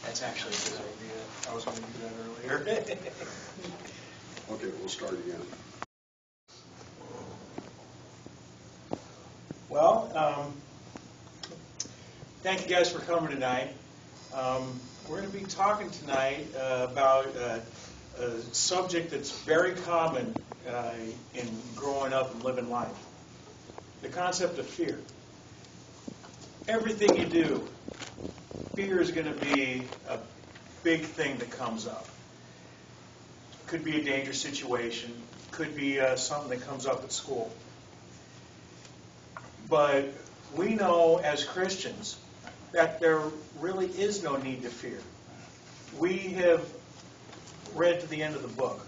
That's actually a good idea. I was going to do that earlier. Okay, we'll start again. Well, thank you guys for coming tonight. We're going to be talking tonight about a subject that's very common in growing up and living life. The concept of fear. Everything you do, fear is going to be a big thing that comes up. Could be a dangerous situation. Could be something that comes up at school. But we know as Christians that there really is no need to fear. We have read to the end of the book.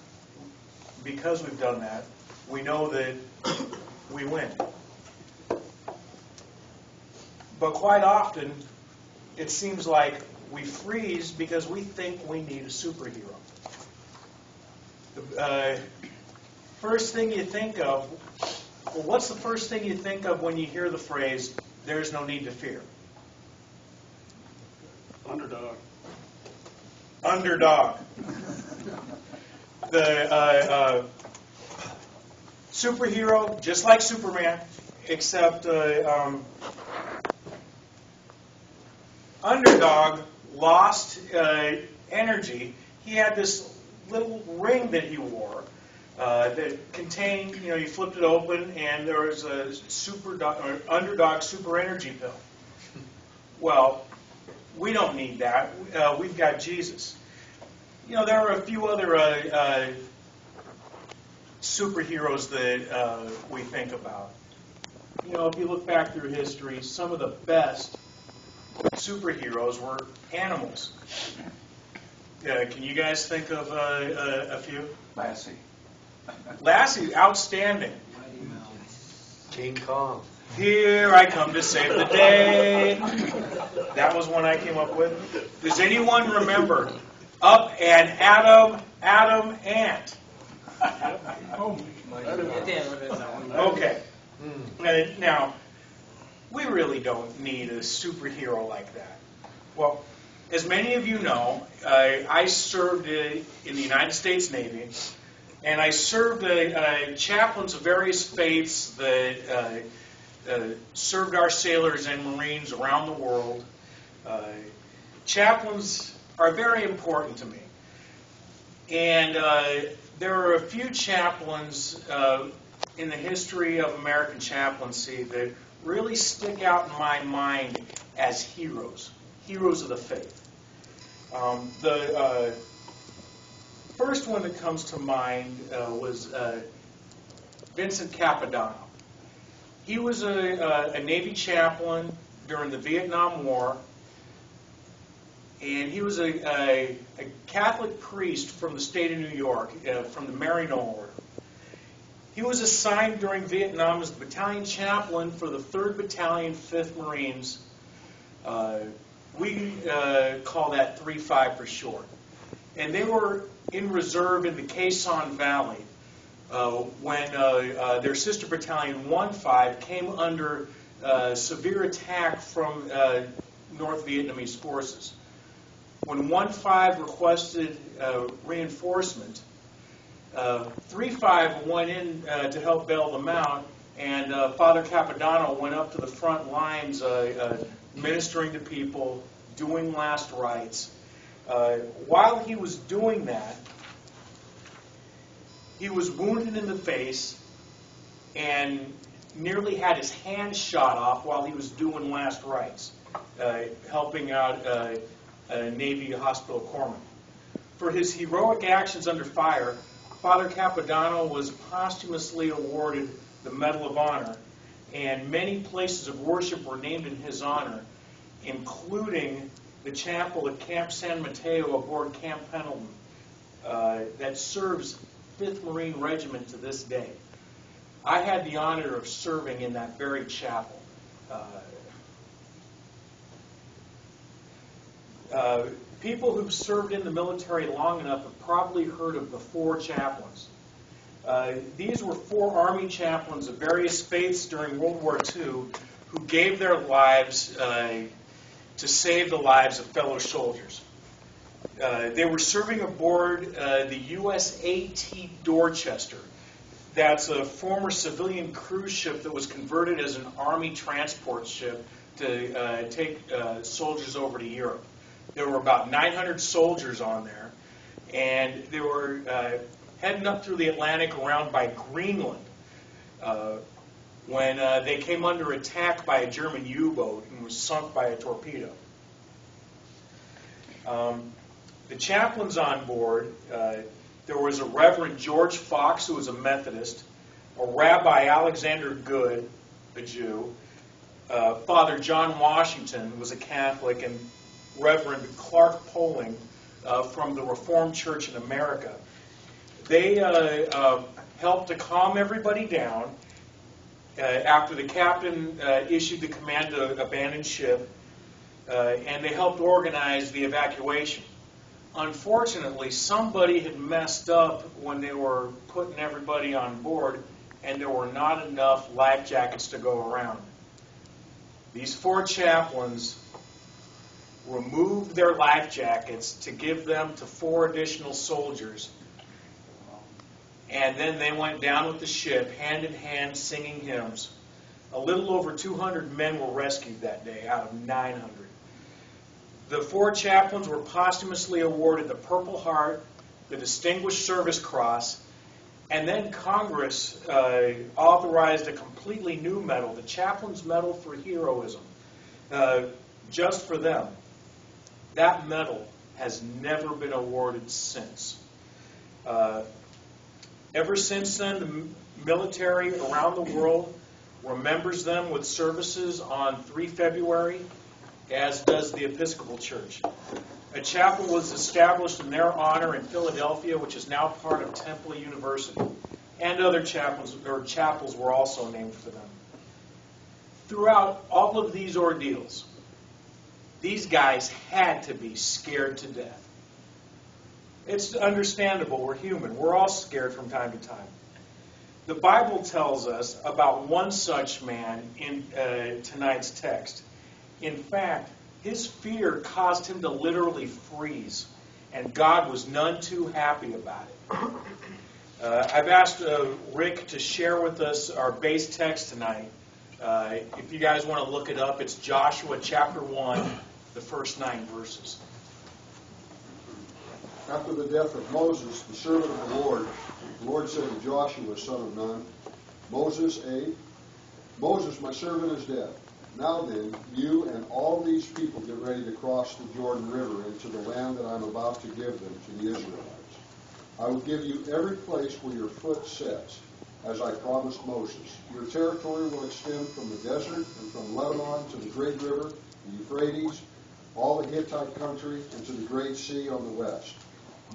Because we've done that, we know that we win. But quite often, it seems like we freeze because we think we need a superhero. First thing you think of, well, what's the first thing you think of when you hear the phrase, "There's no need to fear"? Underdog. Underdog. The superhero, just like Superman, except Underdog lost energy. He had this little ring that he wore that contained, you flipped it open and there was a Underdog super energy pill. Well, we don't need that. We've got Jesus. There are a few other superheroes that we think about. If you look back through history, some of the best superheroes were animals. Can you guys think of a few? Lassie. Lassie, outstanding. King Kong. Here I come to save the day. That was one I came up with. Does anyone remember Up and Adam Ant? Okay. Now, we really don't need a superhero like that. Well, as many of you know, I served in the United States Navy, and I served chaplains of various faiths that served our sailors and Marines around the world. Chaplains are very important to me. And there are a few chaplains in the history of American chaplaincy that really stick out in my mind as heroes of the faith. The first one that comes to mind was Vincent Capodanno. He was a Navy chaplain during the Vietnam War, and he was a Catholic priest from the state of New York, from the Maryknoll Order. He was assigned during Vietnam as the battalion chaplain for the 3rd Battalion, 5th Marines. We call that 3-5 for short. And they were in reserve in the Khe Son Valley when their sister battalion 1-5 came under severe attack from North Vietnamese forces. When 1-5 requested reinforcement, 3-5 went in to help bail them out, and Father Capodanno went up to the front lines ministering to people, doing last rites. While he was doing that, he was wounded in the face and nearly had his hand shot off while he was doing last rites, helping out a Navy hospital corpsman. For his heroic actions under fire, Father Capodanno was posthumously awarded the Medal of Honor, and many places of worship were named in his honor, including the chapel at Camp San Mateo aboard Camp Pendleton that serves 5th Marine Regiment to this day. I had the honor of serving in that very chapel. People who've served in the military long enough have probably heard of the 4 chaplains. These were 4 Army chaplains of various faiths during World War II who gave their lives to save the lives of fellow soldiers. They were serving aboard the USAT Dorchester. That's a former civilian cruise ship that was converted as an Army transport ship to take soldiers over to Europe. There were about 900 soldiers on there, and they were heading up through the Atlantic around by Greenland when they came under attack by a German U-boat and was sunk by a torpedo. The chaplains on board, there was a Reverend George Fox, who was a Methodist, a Rabbi Alexander Good, a Jew, Father John Washington was a Catholic, and Reverend Clark Poling from the Reformed Church in America. They helped to calm everybody down after the captain issued the command to abandon ship, and they helped organize the evacuation. Unfortunately, somebody had messed up when they were putting everybody on board, and there were not enough life jackets to go around. These 4 chaplains removed their life jackets to give them to 4 additional soldiers, and then they went down with the ship, hand in hand, singing hymns. A little over 200 men were rescued that day out of 900. The 4 chaplains were posthumously awarded the Purple Heart, the Distinguished Service Cross, and then Congress authorized a completely new medal, the Chaplain's Medal for Heroism, just for them. That medal has never been awarded since. Ever since then, the military around the world remembers them with services on 3 February, as does the Episcopal Church. A chapel was established in their honor in Philadelphia, which is now part of Temple University. And other chapels were also named for them. Throughout all of these ordeals, these guys had to be scared to death. It's understandable. We're human. We're all scared from time to time. The Bible tells us about one such man in tonight's text. In fact, his fear caused him to literally freeze, and God was none too happy about it. I've asked Rick to share with us our base text tonight. If you guys want to look it up, it's Joshua chapter 1, the first 9 verses. After the death of Moses, the servant of the Lord said to Joshua, son of Nun, Moses, my servant is dead. Now then, you and all these people get ready to cross the Jordan River into the land that I'm about to give them to the Israelites. I will give you every place where your foot sets, as I promised Moses. Your territory will extend from the desert and from Lebanon to the great river, the Euphrates, all the Hittite country, and to the great sea on the west.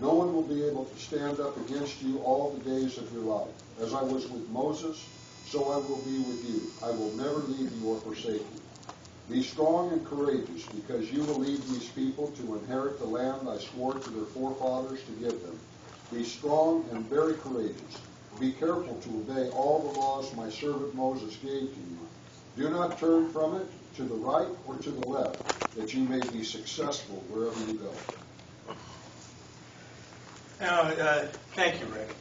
No one will be able to stand up against you all the days of your life. As I was with Moses, so I will be with you. I will never leave you or forsake you. Be strong and courageous, because you will lead these people to inherit the land I swore to their forefathers to give them. Be strong and very courageous. Be careful to obey all the laws my servant Moses gave to you. Do not turn from it to the right or to the left, that you may be successful wherever you go. Now, thank you, Rick.